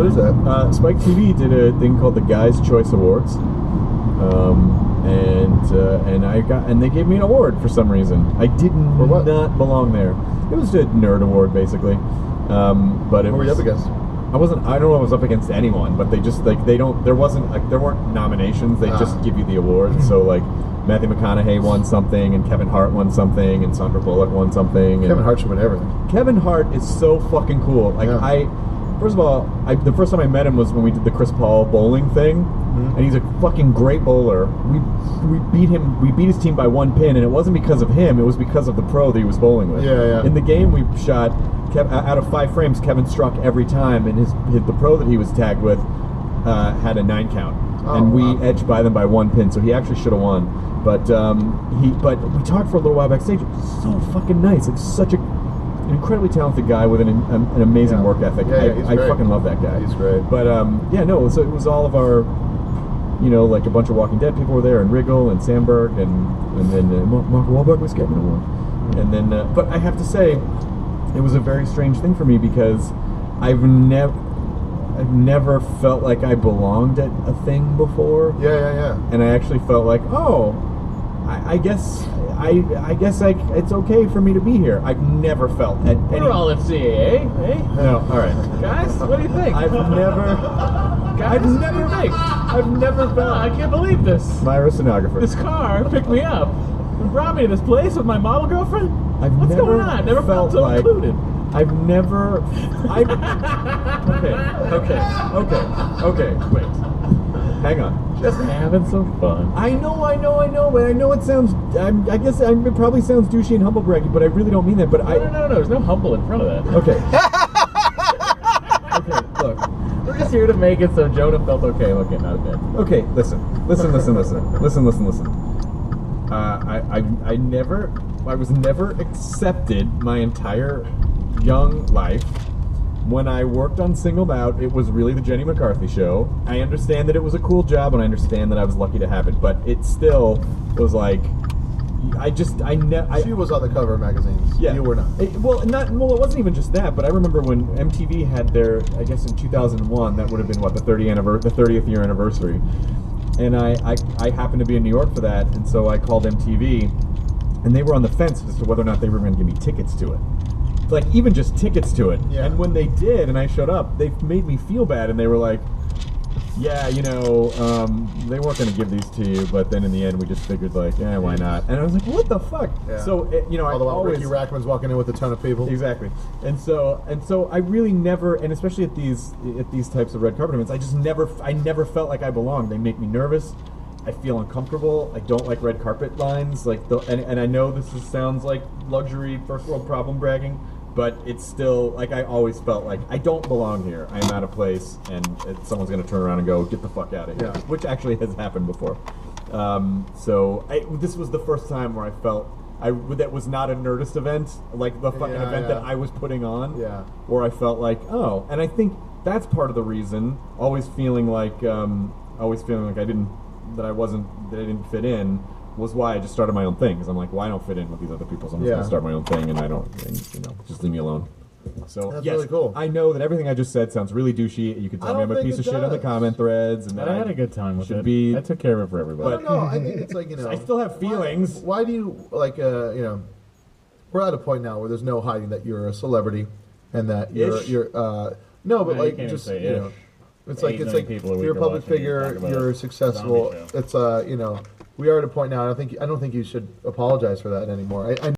What is that? Spike TV did a thing called the Guys' Choice Awards, and they gave me an award for some reason. I did not belong there. It was a nerd award basically, but it Who were you up against? I don't know if I was up against anyone, but they just there weren't nominations. They just give you the award. So like Matthew McConaughey won something, and Kevin Hart won something, and Sandra Bullock won something. Kevin Hart should win everything. Kevin Hart is so fucking cool. Like first of all, the first time I met him was when we did the Chris Paul bowling thing, and he's a fucking great bowler. We beat his team by 1 pin, and it wasn't because of him. It was because of the pro that he was bowling with. Yeah. In the game we shot, out of 5 frames, Kevin struck every time, and the pro that he was tagged with had a 9 count, and we edged by them by 1 pin, so he actually should have won. But we talked for a little while backstage. It was so fucking nice. It's such an incredibly talented guy with an amazing work ethic. I fucking love that guy. He's great. But so it was all of our, like a bunch of Walking Dead people were there, and Riggle and Sandberg, and then Mark Wahlberg was getting an award. And then, but I have to say, it was a very strange thing for me because I've never felt like I belonged at a thing before. Yeah. And I actually felt like, I guess it's okay for me to be here. I've never felt at any... We're all at CAA, eh? No, all right. Guys, what do you think? I've never felt... I can't believe this. Myra, stenographer. This car picked me up and brought me to this place with my model girlfriend. What's going on? Never felt so included. I've never... Okay, wait. Hang on. Just having some fun. I know, but I know it sounds... I guess it probably sounds douchey and humble braggy, but I really don't mean that, but No, there's no humble in front of that. Okay. Okay, look. We're just here to make it so Jonah felt okay about getting out of bed. Okay, listen. I was never accepted my entire young life. When I worked on Singled Out, it was really the Jenny McCarthy show. I understand that it was a cool job, and I understand that I was lucky to have it, but it still was like, She was on the cover of magazines. Yeah. You were not. It wasn't even just that, but I remember when MTV had their, I guess in 2001, that would have been, the 30th year anniversary. And I happened to be in New York for that, and so I called MTV, and they were on the fence as to whether or not they were going to give me tickets to it. Like, even just tickets to it. Yeah. And when they did, and I showed up, they made me feel bad, and they were like, yeah, they weren't going to give these to you, but then in the end we just figured, like, why not? And I was like, what the fuck? Yeah. So, All the while Ricky Rackman's walking in with a ton of people. Exactly. And so I really never, and especially at these types of red carpet events, I never felt like I belonged. They make me nervous. I feel uncomfortable. I don't like red carpet lines. And I know this sounds like luxury first world problem bragging, but it's still, like, I always felt like I don't belong here. I am out of place, and someone's going to turn around and go, get the fuck out of here, which actually has happened before. This was the first time where I felt that was not a Nerdist event, like the fucking event that I was putting on, where I felt like, and I think that's part of the reason, always feeling like I didn't fit in, was why I just started my own thing. Because I'm like, well, I don't fit in with these other people, so I'm just going to start my own thing, and just leave me alone. So that's really cool. I know that everything I just said sounds really douchey. You can tell me I'm a piece of shit on the comment threads, and I had a good time with it. I took care of it for everybody. No, I think it's like, I still have feelings. Why do you, like, we're at a point now where there's no hiding that you're a celebrity, and that you're no, but like, just it's like you're a public figure, you're successful. It's we are at a point now. I don't think you should apologize for that anymore. I